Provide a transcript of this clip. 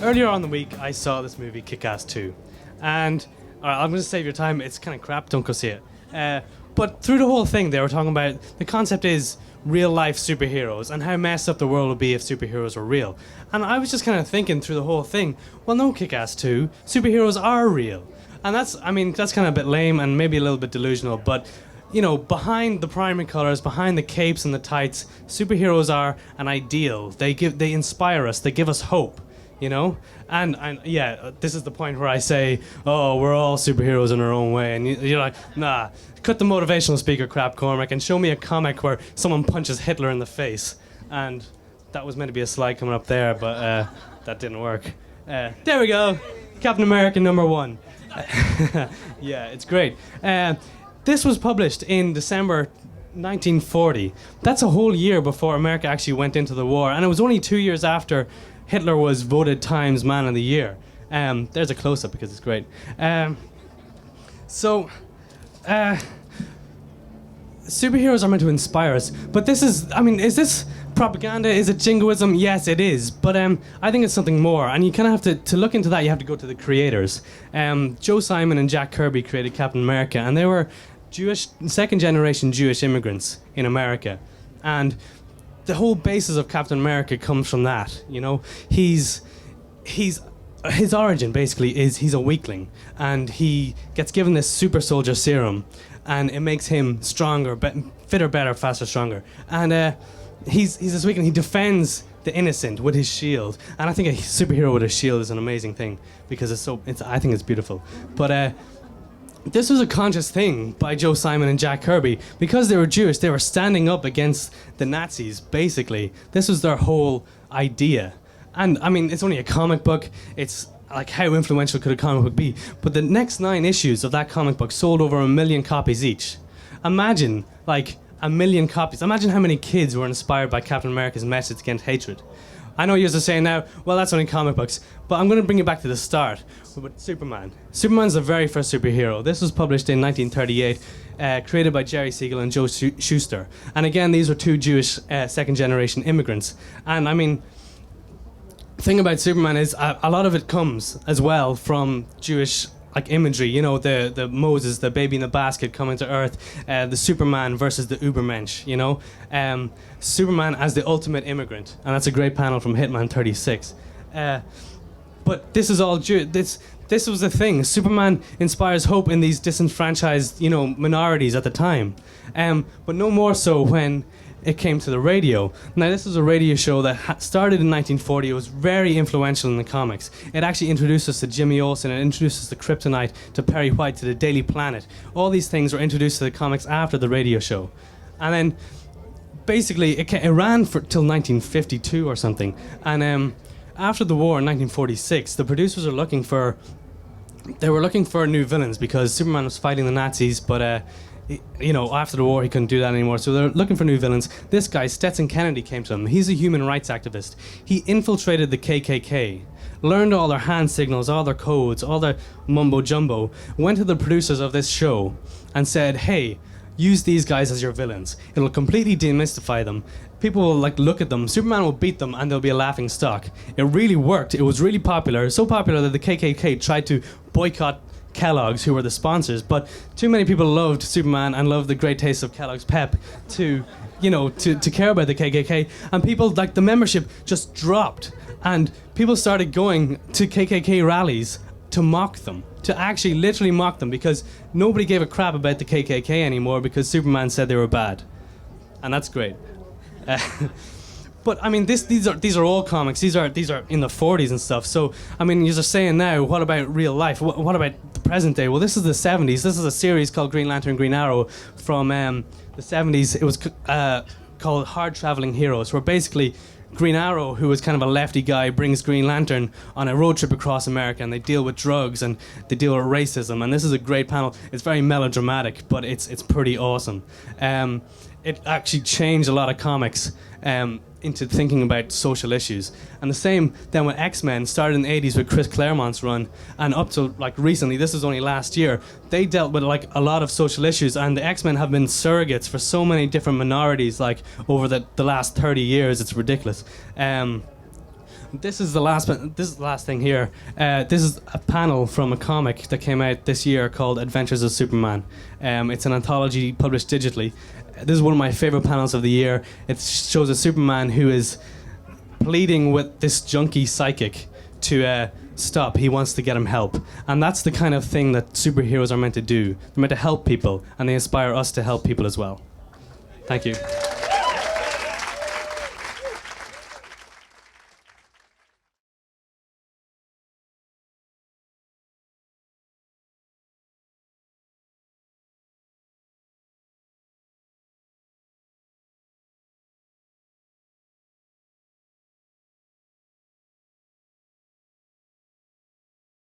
earlier on the week, I saw this movie, Kick-Ass 2. And I'm going to save your time. It's kind of crap. Don't go see it. But through the whole thing, they were talking about the concept is real-life superheroes and how messed up the world would be if superheroes were real. And I was just kind of thinking through the whole thing, well, no, Kick-Ass 2, superheroes are real. And that's kind of a bit lame and maybe a little bit delusional, but you know, behind the primary colors, behind the capes and the tights, superheroes are an ideal. They inspire us. They give us hope, you know. And yeah, this is the point where I say, oh, we're all superheroes in our own way, and you're like, nah, cut the motivational speaker crap, Cormac, and show me a comic where someone punches Hitler in the face. And that was meant to be a slide coming up there, but that didn't work. There we go, Captain America #1. Yeah, it's great. This was published in December 1940. That's a whole year before America actually went into the war, and it was only 2 years after Hitler was voted Times Man of the Year. There's a close-up because it's great. Superheroes are meant to inspire us, but this is, is this propaganda? Is it jingoism? Yes, it is, but I think it's something more, and you kind of have to look into that. You have to go to the creators. Joe Simon and Jack Kirby created Captain America, and they were second-generation Jewish immigrants in America, and the whole basis of Captain America comes from that. You know, his origin basically is he's a weakling, and he gets given this super soldier serum, and it makes him stronger, fitter, better, faster, stronger, and he's this weakling. He defends the innocent with his shield, and I think a superhero with a shield is an amazing thing because I think it's beautiful, but. This was a conscious thing by Joe Simon and Jack Kirby. Because they were Jewish, they were standing up against the Nazis, basically. This was their whole idea. And, it's only a comic book. It's like, how influential could a comic book be? But the next 9 issues of that comic book sold over 1 million copies each. Imagine, 1 million copies. Imagine how many kids were inspired by Captain America's message against hatred. I know you're saying now, well, that's only comic books, but I'm going to bring you back to the start with Superman. Superman's the very first superhero. This was published in 1938, created by Jerry Siegel and Joe Shuster. And again, these were 2 Jewish second-generation immigrants. And the thing about Superman is a lot of it comes as well from Jewish imagery, you know, the Moses, the baby in the basket coming to Earth, the Superman versus the Ubermensch, you know, Superman as the ultimate immigrant, and that's a great panel from Hitman 36. But this is all this was the thing. Superman inspires hope in these disenfranchised, you know, minorities at the time, but no more so when it came to the radio. Now, this was a radio show that started in 1940. It was very influential in the comics. It actually introduced us to Jimmy Olsen. It introduced us to Kryptonite, to Perry White, to the Daily Planet. All these things were introduced to the comics after the radio show. And then, basically, it ran till 1952 or something. And after the war in 1946, the producers were looking for new villains because Superman was fighting the Nazis, but you know, after the war he couldn't do that anymore, so they're looking for new villains. This guy, Stetson Kennedy, came to them. He's a human rights activist. He infiltrated the KKK, learned all their hand signals, all their codes, all their mumbo jumbo, went to the producers of this show and said, hey, use these guys as your villains. It'll completely demystify them. People will look at them. Superman will beat them and they'll be a laughing stock. It really worked. It was really popular, so popular that the KKK tried to boycott Kellogg's, who were the sponsors, but too many people loved Superman and loved the great taste of Kellogg's Pep to care about the KKK, and people, the membership just dropped, and people started going to KKK rallies to mock them, to actually literally mock them, because nobody gave a crap about the KKK anymore because Superman said they were bad, and that's great. But these are all comics. These are in the 40s and stuff. So you're saying now, what about real life? What about the present day? Well, this is the 70s. This is a series called Green Lantern, Green Arrow from the 70s. It was called Hard Traveling Heroes, where basically Green Arrow, who was kind of a lefty guy, brings Green Lantern on a road trip across America, and they deal with drugs and they deal with racism. And this is a great panel. It's very melodramatic, but it's pretty awesome. It actually changed a lot of comics into thinking about social issues. And the same then with X-Men, started in the 80s with Chris Claremont's run, and up to recently, this was only last year, they dealt with a lot of social issues, and the X-Men have been surrogates for so many different minorities over the last 30 years. It's ridiculous. This is the last thing here. This is a panel from a comic that came out this year called Adventures of Superman. It's an anthology published digitally. This is one of my favorite panels of the year. It shows a Superman who is pleading with this junkie psychic to stop. He wants to get him help. And that's the kind of thing that superheroes are meant to do. They're meant to help people, and they inspire us to help people as well. Thank you.